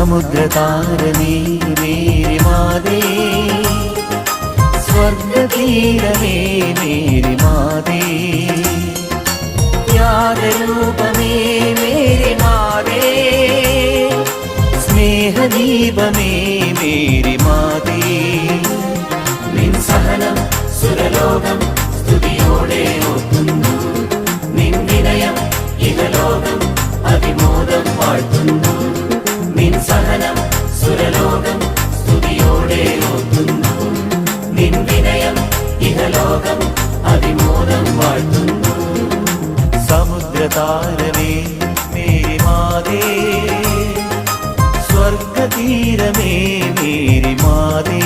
സമുദ്രതാരമേ Mary മാതേ, സ്വർഗതീരമേ Mary മാതേ, ത്യാഗരൂപമേ Mary മാതേ, സ്നേഹദീപമേ Mary മാതേ. നിൻ സഹനം സുരലോകം സ്തുതിയോടെ ഓർക്കുന്നു, നിൻ വിനയം ഇഹലോകം അതിമോദം വാഴ്ത്തുന്നു. നിൻ സഹനം സുരലോകം സ്തുതിയോടെ ഓർക്കുന്നു, നിൻ വിനയം ഇഹലോകം അതിമോദം വാഴ്ത്തുന്നു. സമുദ്രതാരമേ മേരി മാതേ, സ്വർഗതീരമേ മേരി മാതേ.